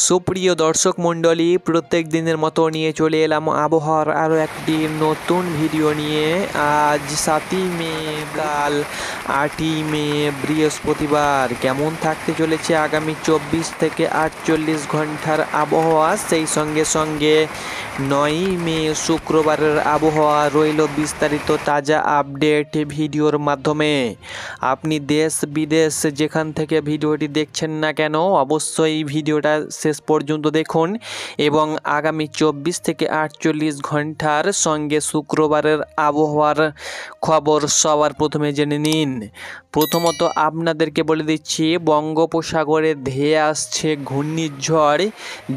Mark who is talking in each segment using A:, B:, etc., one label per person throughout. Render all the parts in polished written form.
A: সুপ্রিয় দর্শক মণ্ডলী, প্রত্যেক দিনের মতো নিয়ে চলে এলাম আবহাওয়ার আরও একটি নতুন ভিডিও নিয়ে। আজ 7ই মে, কাল 8ই মে বৃহস্পতিবার। কেমন থাকতে চলেছে আগামী 24 থেকে 48 ঘন্টার আবহাওয়া, সেই সঙ্গে সঙ্গে 9ই মে শুক্রবারের আবহাওয়া রইল বিস্তারিত তাজা আপডেট ভিডিওর মাধ্যমে। আপনি দেশ বিদেশ যেখান থেকে ভিডিওটি দেখছেন না কেন, অবশ্যই ভিডিওটা শেষ পর্যন্ত দেখুন এবং আগামী 24 থেকে 48 ঘন্টার সঙ্গে শুক্রবারের আবহাওয়ার খবর সবার প্রথমে জেনে নিন। প্রথমত আপনাদেরকে বলে দিচ্ছি, বঙ্গোপসাগরে ধেয়ে আসছে ঘূর্ণিঝড়,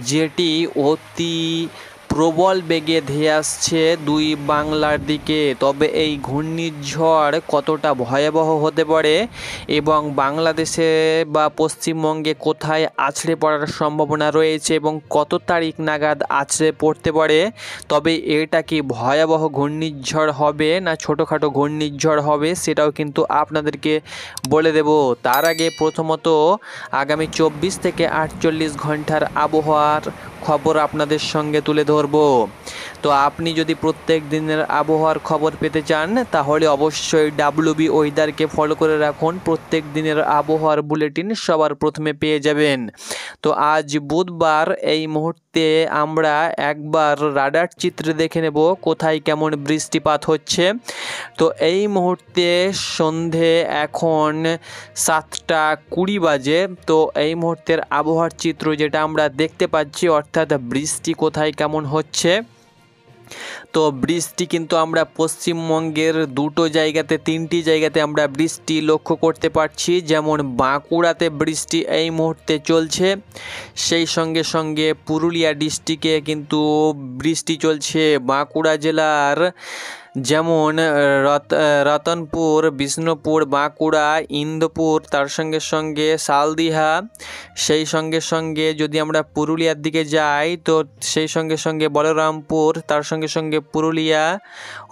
A: যেটি অতি প্রবল বেগে ধেয়ে আসছে দুই বাংলার দিকে। তবে এই ঘূর্ণিঝড় কতটা ভয়াবহ হতে পারে এবং বাংলাদেশে বা পশ্চিমবঙ্গে কোথায় আছড়ে পড়ার সম্ভাবনা রয়েছে এবং কত তারিখ নাগাদ আছড়ে পড়তে পারে, তবে এটা কি ভয়াবহ ঘূর্ণিঝড় হবে না ছোটোখাটো ঘূর্ণিঝড় হবে, সেটাও কিন্তু আপনাদেরকে বলে দেব। তার আগে প্রথমত আগামী 24 থেকে 48 ঘন্টার আবহাওয়ার খবর আপনাদের সঙ্গে তুলে ধরব। তো আপনি যদি প্রত্যেক দিনের আবহাওয়ার খবর পেতে চান তাহলে অবশ্যই WB ওয়েদারকে ফলো করে রাখুন। প্রত্যেক দিনের আবহাওয়ার বুলেটিন সবার প্রথমে পেয়ে যাবেন। তো আজ বুধবার, এই মুহূর্তে আমরা একবার রাডার চিত্রে দেখে নেব কোথায় কেমন বৃষ্টিপাত হচ্ছে। তো এই মুহূর্তে সন্ধে এখন 7টা 20 বাজে। তো এই মুহূর্তের আবহাওয়ার চিত্র যেটা আমরা দেখতে পাচ্ছি, অর্থাৎ বৃষ্টি কোথায় কেমন হচ্ছে। তো বৃষ্টি কিন্তু আমরা পশ্চিমবঙ্গের তিনটি জায়গাতে আমরা বৃষ্টি লক্ষ্য করতে পারছি। যেমন বাঁকুড়াতে বৃষ্টি এই মুহূর্তে চলছে, সেই সঙ্গে সঙ্গে পুরুলিয়া ডিস্ট্রিক্টে কিন্তু বৃষ্টি চলছে। বাঁকুড়া জেলার যেমন রতনপুর, বিষ্ণুপুর, বাঁকুড়া, ইন্দোপুর, তার সঙ্গে সঙ্গে সালদিহা, সেই সঙ্গে সঙ্গে যদি আমরা পুরুলিয়ার দিকে যাই তো সেই সঙ্গে সঙ্গে বলরামপুর, তার সঙ্গে সঙ্গে পুরুলিয়া,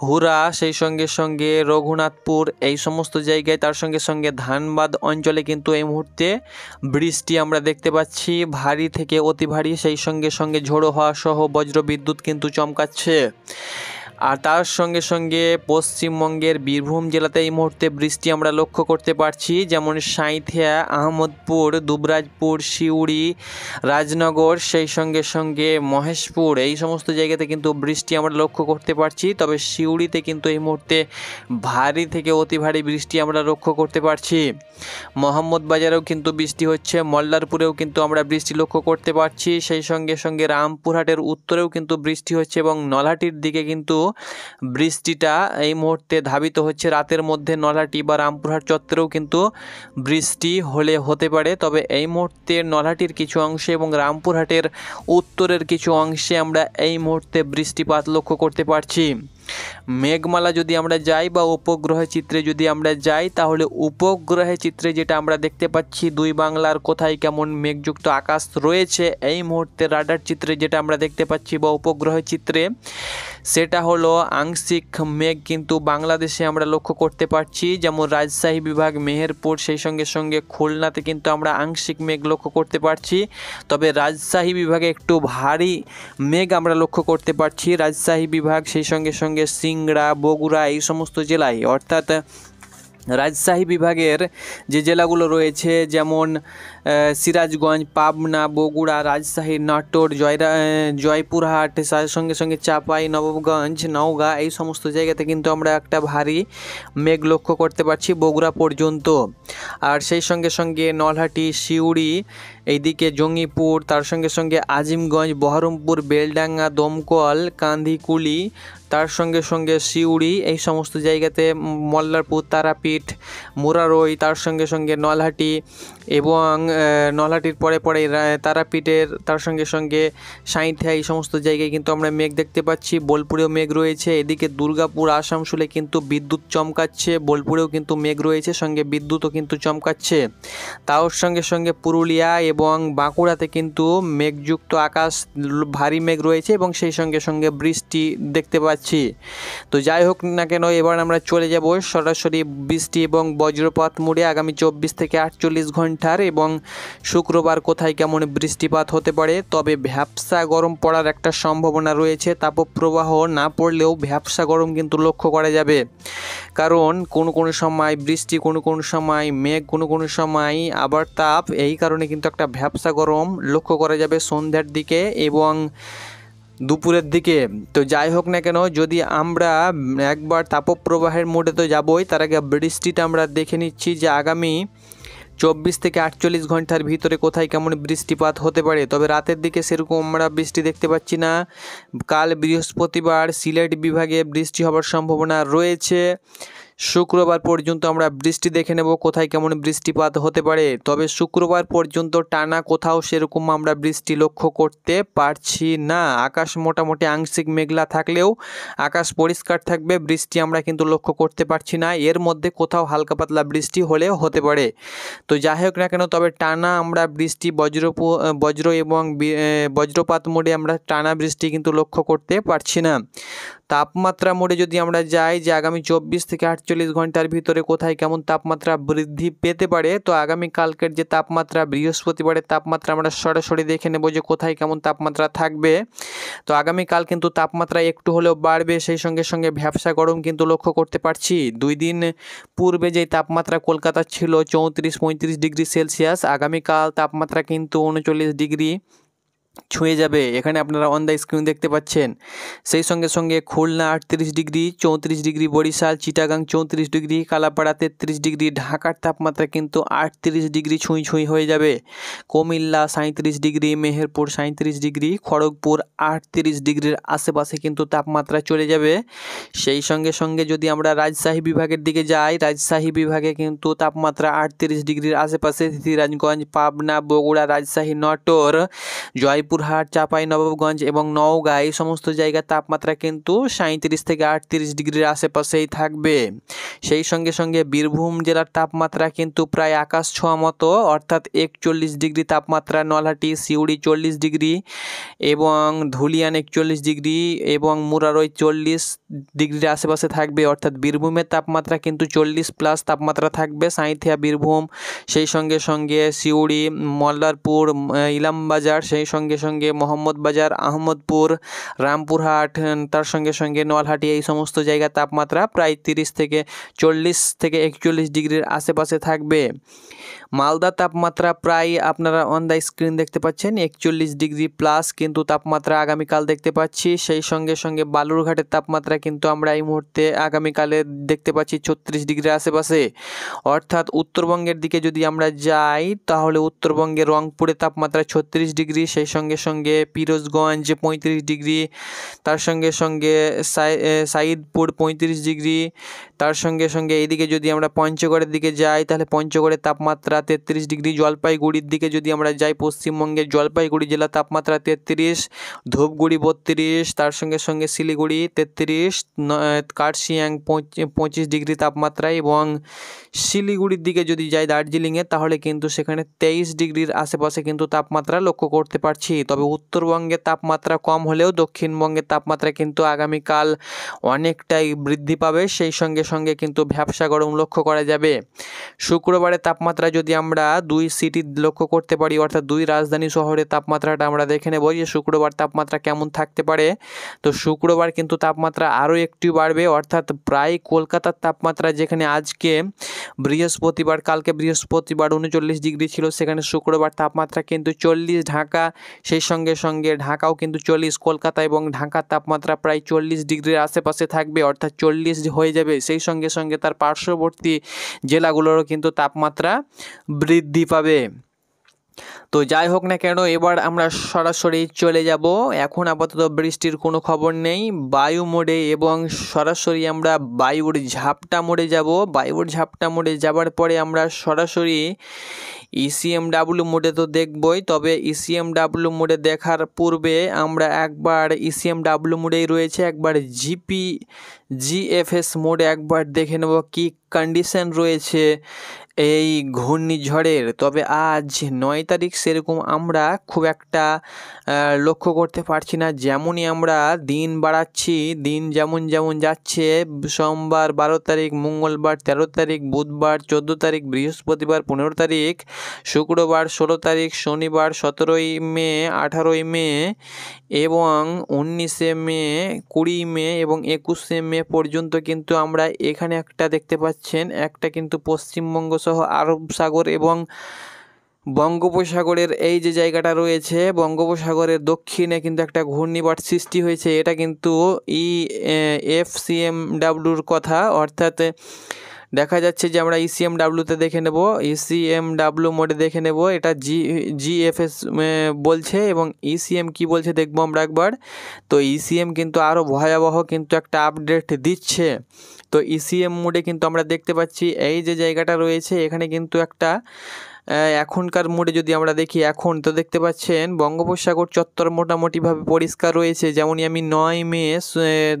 A: হুরা, সেই সঙ্গে সঙ্গে রঘুনাথপুর, এই সমস্ত জায়গায়, তার সঙ্গে সঙ্গে ধানবাদ অঞ্চলে কিন্তু এই মুহূর্তে বৃষ্টি আমরা দেখতে পাচ্ছি, ভারী থেকে অতি ভারী, সেই সঙ্গে সঙ্গে ঝোড়ো হওয়া সহ বজ্রবিদ্যুৎ কিন্তু চমকাচ্ছে। আর তার সঙ্গে সঙ্গে পশ্চিমবঙ্গের বীরভূম জেলাতে এই মুহূর্তে বৃষ্টি আমরা লক্ষ্য করতে পারছি। যেমন সাঁইথিয়া, আহমদপুর, দুবরাজপুর, সিউড়ি, রাজনগর, সেই সঙ্গে সঙ্গে মহেশপুর, এই সমস্ত জায়গাতে কিন্তু বৃষ্টি আমরা লক্ষ্য করতে পারছি। তবে সিউড়িতে কিন্তু এই মুহূর্তে ভারী থেকে অতি ভারী বৃষ্টি আমরা লক্ষ্য করতে পারছি। মোহাম্মদবাজারেও কিন্তু বৃষ্টি হচ্ছে, মল্লারপুরেও কিন্তু আমরা বৃষ্টি লক্ষ্য করতে পারছি। সেই সঙ্গে সঙ্গে রামপুরহাটের উত্তরেও কিন্তু বৃষ্টি হচ্ছে এবং নলহাটির দিকে কিন্তু বৃষ্টিটা এই মুহূর্তে ধাবিত হচ্ছে। রাতের মধ্যে নলহাটি বা রামপুরহাট চত্বরেও কিন্তু বৃষ্টি হতে পারে। তবে এই মুহূর্তে নলহাটির কিছু অংশে এবং রামপুরহাটের উত্তরের কিছু অংশে আমরা এই মুহূর্তে বৃষ্টিপাত লক্ষ্য করতে পারছি। মেঘমালা যদি আমরা যাই বা উপগ্রহ চিত্রে যদি আমরা যাই, তাহলে উপগ্রহের চিত্রে যেটা আমরা দেখতে পাচ্ছি, দুই বাংলার কোথায় কেমন মেঘযুক্ত আকাশ রয়েছে, এই মুহূর্তে রাডার চিত্রে যেটা আমরা দেখতে পাচ্ছি বা উপগ্রহ চিত্রে, সেটা হলো আংশিক মেঘ কিন্তু বাংলাদেশে আমরা লক্ষ্য করতে পারছি। যেমন রাজশাহী বিভাগ, মেহেরপুর, সেই সঙ্গে সঙ্গে খুলনাতে কিন্তু আমরা আংশিক মেঘ লক্ষ্য করতে পারছি। তবে রাজশাহী বিভাগে একটু ভারী মেঘ আমরা লক্ষ্য করতে পারছি। রাজশাহী বিভাগ, সেই সঙ্গে সঙ্গে সিংড়া, বগুড়া, এই সমস্ত জেলায়, অর্থাৎ রাজশাহী বিভাগের যে জেলাগুলো রয়েছে যেমন সিরাজগঞ্জ, পাবনা, বগুড়া, রাজশাহী, নাটোর, জয়পুরহাট, তার সঙ্গে সঙ্গে চাপাই নবাবগঞ্জ, নওগাঁ, এই সমস্ত জায়গাতে কিন্তু আমরা একটা ভারী মেঘ লক্ষ্য করতে পারছি বগুড়া পর্যন্ত। আর সেই সঙ্গে সঙ্গে নলহাটি, সিউড়ি, এইদিকে জঙ্গিপুর, তার সঙ্গে সঙ্গে আজিমগঞ্জ, বহরমপুর, বেলডাঙ্গা, দমকল, কান্দিকুলি, তার সঙ্গে সঙ্গে সিউড়ি, এই সমস্ত জায়গাতে মল্লারপুর, তারাপীঠ, মুরারই, তার সঙ্গে সঙ্গে নলহাটি এবং নলহাটির পরে পরে তারাপীঠের, তার সঙ্গে সঙ্গে সাঁইথিয়া, এই সমস্ত জায়গায় কিন্তু আমরা মেঘ দেখতে পাচ্ছি। বোলপুরেও মেঘ রয়েছে। এদিকে দুর্গাপুর, আসানসোলে কিন্তু বিদ্যুৎ চমকাচ্ছে। বোলপুরেও কিন্তু মেঘ রয়েছে, সঙ্গে বিদ্যুৎও কিন্তু চমকাচ্ছে। তার সঙ্গে সঙ্গে পুরুলিয়া এবং বাঁকুড়াতে কিন্তু মেঘযুক্ত আকাশ, ভারী মেঘ রয়েছে এবং সেই সঙ্গে সঙ্গে বৃষ্টি দেখতে পাচ্ছি। তো যাই হোক না কেন, এবার আমরা চলে যাব সরাসরি বৃষ্টি এবং বজ্রপাত মোডে আগামী 24 থেকে 48 ঘন্টার এবং শুক্রবার কোথায় কেমন বৃষ্টিপাত হতে পারে। তবে ভ্যাপসা গরম পড়ার একটা সম্ভাবনা রয়েছে। তাপপ্রবাহ না পড়লেও ভ্যাপসা গরম কিন্তু লক্ষ্য করা যাবে, কারণ কোনো সময় বৃষ্টি, কোনো সময় মেঘ, কোনো সময় আবার তাপ। এই কারণে কিন্তু একটা ভ্যাপসা গরম লক্ষ্য করা যাবে সন্ধ্যার দিকে এবং দুপুরের দিকে। তো যাই হোক না কেন, যদি আমরা একবার তাপপ্রবাহের মোডে তো যাবই, তার আগে বৃষ্টিটা আমরা দেখে নিচ্ছি যে আগামী 24 থেকে 48 ঘন্টার ভিতরে কোথায় কেমন বৃষ্টিপাত হতে পারে। তবে রাতের দিকে সেরকম আমরা বৃষ্টি দেখতে পাচ্ছি না। কাল বৃহস্পতিবার সিলেট বিভাগে বৃষ্টি হওয়ার সম্ভাবনা রয়েছে। শুক্রবার পর্যন্ত আমরা বৃষ্টি দেখে নেব কোথায় কেমন বৃষ্টিপাত হতে পারে। তবে শুক্রবার পর্যন্ত টানা কোথাও সেরকম আমরা বৃষ্টি লক্ষ্য করতে পারছি না। আকাশ মোটামুটি আংশিক মেঘলা থাকলেও আকাশ পরিষ্কার থাকবে, বৃষ্টি আমরা কিন্তু লক্ষ্য করতে পারছি না। এর মধ্যে কোথাও হালকা পাতলা বৃষ্টি হলেও হতে পারে। তো যাই হোক না কেন, তবে টানা আমরা বৃষ্টি বজ্র এবং বজ্রপাত মোডে আমরা টানা বৃষ্টি কিন্তু লক্ষ্য করতে পারছি না। তাপমাত্রা মোডে যদি আমরা যাই যে আগামী 24 থেকে 48 ঘন্টার ভিতরে কোথায় কেমন তাপমাত্রা বৃদ্ধি পেতে পারে। তো আগামী কালকের যে তাপমাত্রা, বৃহস্পতিবারের তাপমাত্রা আমরা সরাসরি দেখে নেব যে কোথায় কেমন তাপমাত্রা থাকবে। তো আগামীকাল কিন্তু তাপমাত্রা একটু হলেও বাড়বে, সেই সঙ্গে সঙ্গে ভ্যাপসা গরম কিন্তু লক্ষ্য করতে পারছি। 2 দিন পূর্বে যে তাপমাত্রা কলকাতা ছিল 34-35 ডিগ্রি সেলসিয়াস, আগামীকাল তাপমাত্রা কিন্তু 39 ডিগ্রি ছুঁয়ে যাবে। এখানে আপনারা অন দ্য স্ক্রিন দেখতে পাচ্ছেন। সেই সঙ্গে সঙ্গে Khulna 38 degree, 34 degree Barisal, Chittagong 34 degree, Kalapara 33 degree, ঢাকার তাপমাত্রা কিন্তু 38 ডিগ্রি ছুঁই হয়ে যাবে। কুমিল্লা 37 ডিগ্রি, মেহেরপুর 37 ডিগ্রি, খড়গপুর 38 ডিগ্রির আশেপাশে কিন্তু তাপমাত্রা চলে যাবে। সেই সঙ্গে সঙ্গে যদি আমরা রাজশাহী বিভাগের দিকে যাই, রাজশাহী বিভাগে কিন্তু তাপমাত্রা 38 ডিগ্রির আশেপাশে। সিরাজগঞ্জ, পাবনা, বগুড়া, রাজশাহী, নটর, জয়পুরহাট, চাঁপাইনবাবগঞ্জ এবং নওগাঁ এই সমস্ত জায়গার তাপমাত্রা কিন্তু 37 থেকে 38 ডিগ্রির আশেপাশেই থাকবে। সেই সঙ্গে সঙ্গে বীরভূম জেলার তাপমাত্রা কিন্তু প্রায় আকাশ ছোঁয়া মতো, অর্থাৎ 41 ডিগ্রি তাপমাত্রা। নলহাটি, সিউড়ি 40 ডিগ্রি এবং ধুলিয়ান 41 ডিগ্রি এবং মুরারই 40 ডিগ্রির আশেপাশে থাকবে, অর্থাৎ বীরভূমের তাপমাত্রা কিন্তু 40+ তাপমাত্রা থাকবে। সাঁইথিয়া, বীরভূম, সেই সঙ্গে সঙ্গে সিউড়ি, মল্লারপুর, ইলামবাজার, সেই সঙ্গে সঙ্গে মোহাম্মদবাজার, আহমদপুর, রামপুরহাট, তার সঙ্গে সঙ্গে নলহাটি, এই সমস্ত জায়গার তাপমাত্রা প্রায় 30 থেকে 40 থেকে 41 ডিগ্রির আশেপাশে থাকবে। মালদার তাপমাত্রা প্রায় আপনারা অন দ্য স্ক্রিন দেখতে পাচ্ছেন 41 ডিগ্রি প্লাস কিন্তু তাপমাত্রা আগামীকাল দেখতে পাচ্ছি। সেই সঙ্গে সঙ্গে বালুরঘাটের তাপমাত্রা কিন্তু আমরা এই মুহূর্তে আগামীকালে দেখতে পাচ্ছি 36 ডিগ্রির আশেপাশে। অর্থাৎ উত্তরবঙ্গের দিকে যদি আমরা যাই তাহলে উত্তরবঙ্গে রংপুরের তাপমাত্রা 36 ডিগ্রি, সেই সঙ্গে সঙ্গে পিরোজগঞ্জ 35 ডিগ্রি, তার সঙ্গে সঙ্গে সাইদপুর 35 ডিগ্রি, তার সঙ্গে সঙ্গে এইদিকে যদি আমরা পঞ্চগড়ের দিকে যাই তাহলে পঞ্চগড়ের তাপমাত্রা 33 ডিগ্রি। জলপাইগুড়ির দিকে যদি আমরা যাই, পশ্চিমবঙ্গের জলপাইগুড়ি জেলার তাপমাত্রা 33, ধূপগুড়ি 32, তার সঙ্গে সঙ্গে শিলিগুড়ি 33, কার্শিয়াং 25 ডিগ্রি তাপমাত্রা এবং শিলিগুড়ির দিকে যদি যাই দার্জিলিংয়ে তাহলে কিন্তু সেখানে 23 ডিগ্রির আশেপাশে কিন্তু তাপমাত্রা লক্ষ্য করতে পারছি। তবে উত্তরবঙ্গের তাপমাত্রা কম হলেও দক্ষিণবঙ্গের তাপমাত্রা কিন্তু আগামীকাল অনেকটাই বৃদ্ধি পাবে, সেই সঙ্গে সঙ্গে কিন্তু ভ্যাপসা গরম লক্ষ্য করা যাবে। শুক্রবারের তাপমাত্রা যদি আমরা 2 সিটি লক্ষ্য করতে পারি, অর্থাৎ 2 রাজধানী শহরের তাপমাত্রাটা আমরা দেখে নেব যে শুক্রবার তাপমাত্রা কেমন থাকতে পারে। তো শুক্রবার কিন্তু তাপমাত্রা আরও একটু বাড়বে, অর্থাৎ প্রায় কলকাতার তাপমাত্রা যেখানে আজকে বৃহস্পতিবার, কালকে বৃহস্পতিবার 39 ডিগ্রি ছিল, সেখানে শুক্রবার তাপমাত্রা কিন্তু 40। ঢাকা, সেই সঙ্গে সঙ্গে ঢাকাও কিন্তু 40, কলকাতা এবং ঢাকার তাপমাত্রা প্রায় 40 ডিগ্রির আশেপাশে থাকবে, অর্থাৎ 40 হয়ে যাবে। সেই সঙ্গে সঙ্গে তার পার্শ্ববর্তী জেলাগুলোরও কিন্তু তাপমাত্রা বৃদ্ধি পাবে। তো যাই হোক না কেন, এবার আমরা সরাসরি চলে যাব, এখন আপাতত বৃষ্টির কোনো খবর নেই, বায়ু মোডে এবং সরাসরি আমরা বায়ুর ঝাপটা মোডে যাব। বায়ুর ঝাপটা মোডে যাবার পরে আমরা সরাসরি ECMW মোডে তো দেখবই, তবে ECMW মোডে দেখার পূর্বে আমরা একবার ECMW মোডেই রয়েছে, একবার GFS মোডে একবার দেখে নেব কি কন্ডিশন রয়েছে এই ঘূর্ণিঝড়ের। তবে আজ 9 তারিখ সেরকম আমরা খুব একটা লক্ষ্য করতে পারছি না। যেমনই আমরা দিন বাড়াচ্ছি, দিন যেমন যেমন যাচ্ছে, সোমবার 12 তারিখ, মঙ্গলবার 13 তারিখ, বুধবার 14 তারিখ, বৃহস্পতিবার 15 তারিখ, শুক্রবার 16 তারিখ, শনিবার 17ই মে, 18ই মে এবং 19শে মে, 20 মে এবং 21শে মে পর্যন্ত কিন্তু আমরা এখানে একটা দেখতে পাচ্ছেন, একটা কিন্তু পশ্চিমবঙ্গ সহ আরব সাগর এবং বঙ্গোপসাগরের এই যে জায়গাটা রয়েছে, বঙ্গোপসাগরের দক্ষিণে কিন্তু একটা ঘূর্ণিঝড় সৃষ্টি হয়েছে। এটা কিন্তু EFCMWর কথা, অর্থাৎ দেখা যাচ্ছে যে আমরা ECMWতে দেখে নেব, ECMW মোডে দেখে নেব। এটা GFS বলছে এবং ECM কি বলছে দেখবো আমরা একবার। তো ECM কিন্তু আরও ভয়াবহ কিন্তু একটা আপডেট দিচ্ছে। তো ECM মোডে কিন্তু আমরা দেখতে পাচ্ছি এই যে জায়গাটা রয়েছে, এখানে কিন্তু একটা এখনকার মোডে যদি আমরা দেখি, এখন তো দেখতে পাচ্ছেন বঙ্গোপসাগর চত্বর মোটামুটিভাবে পরিষ্কার রয়েছে। যেমনই আমি 9 মে,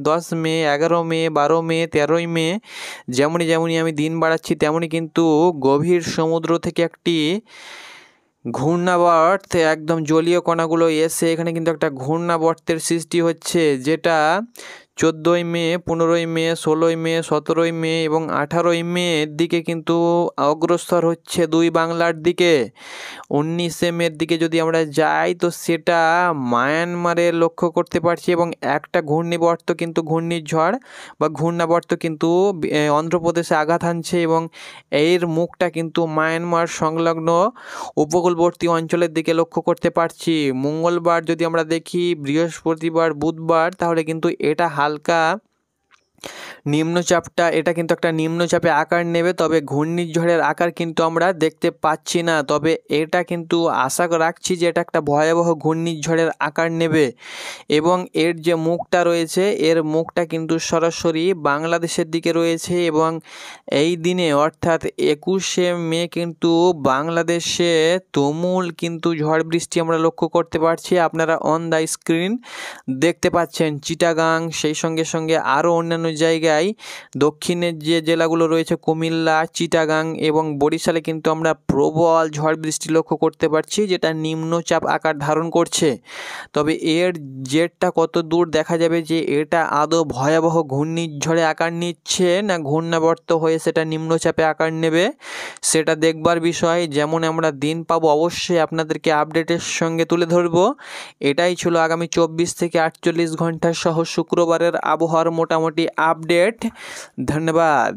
A: 10 মে, 11 মে, 12 মে, 13ই মে যেমনই আমি দিন বাড়াচ্ছি, তেমনই কিন্তু গভীর সমুদ্র থেকে একটি ঘূর্ণাবর্ত, একদম জলীয় কণাগুলো এসে এখানে কিন্তু একটা ঘূর্ণাবর্তের সৃষ্টি হচ্ছে, যেটা 14ই মে, 15ই মে, 16ই মে, 17ই মে এবং 18ই মে এর দিকে কিন্তু অগ্রসর হচ্ছে দুই বাংলার দিকে। 19শে মের দিকে যদি আমরা যাই তো সেটা মায়ানমারে লক্ষ্য করতে পারছি এবং একটা ঘূর্ণিঝড় বা ঘূর্ণাবর্ত কিন্তু অন্ধ্রপ্রদেশে আঘাত হানছে এবং এর মুখটা কিন্তু মায়ানমার সংলগ্ন উপকূলবর্তী অঞ্চলের দিকে লক্ষ্য করতে পারছি। মঙ্গলবার যদি আমরা দেখি, বৃহস্পতিবার, বুধবার, তাহলে কিন্তু এটা হালকা নিম্নচাপটা, এটা কিন্তু একটা নিম্নচাপে আকার নেবে, তবে ঘূর্ণিঝড়ের আকার কিন্তু আমরা দেখতে পাচ্ছি না। তবে এটা কিন্তু আশা রাখছি যে এটা একটা ভয়াবহ ঘূর্ণিঝড়ের আকার নেবে এবং এর যে মুখটা রয়েছে, এর মুখটা কিন্তু সরাসরি বাংলাদেশের দিকে রয়েছে এবং এই দিনে অর্থাৎ 21শে মে কিন্তু বাংলাদেশে তুমুল কিন্তু ঝড় বৃষ্টি আমরা লক্ষ্য করতে পারছি। আপনারা অন দ্য স্ক্রিন দেখতে পাচ্ছেন চিটাগাং, সেই সঙ্গে সঙ্গে আরও অন্যান্য জায়গায় দক্ষিণের যে জেলাগুলো রয়েছে, কুমিল্লা, চিটাগাং এবং বরিশালে কিন্তু আমরা প্রবল ঝড় বৃষ্টি লক্ষ্য করতে পারছি, যেটা নিম্নচাপ আকার ধারণ করছে। তবে এর জেটটা কত দূর দেখা যাবে যে এটা আদৌ ভয়াবহ ঘূর্ণিঝড়ে আকার নিচ্ছে না ঘূর্ণাবর্ত হয়ে সেটা নিম্নচাপে আকার নেবে, সেটা দেখবার বিষয়। যেমন আমরা দিন পাবো অবশ্যই আপনাদেরকে আপডেটের সঙ্গে তুলে ধরবো। এটাই ছিল আগামী 24 থেকে 48 ঘন্টা সহ শুক্রবারের আবহাওয়ার মোটামুটি আপডেট। ধন্যবাদ।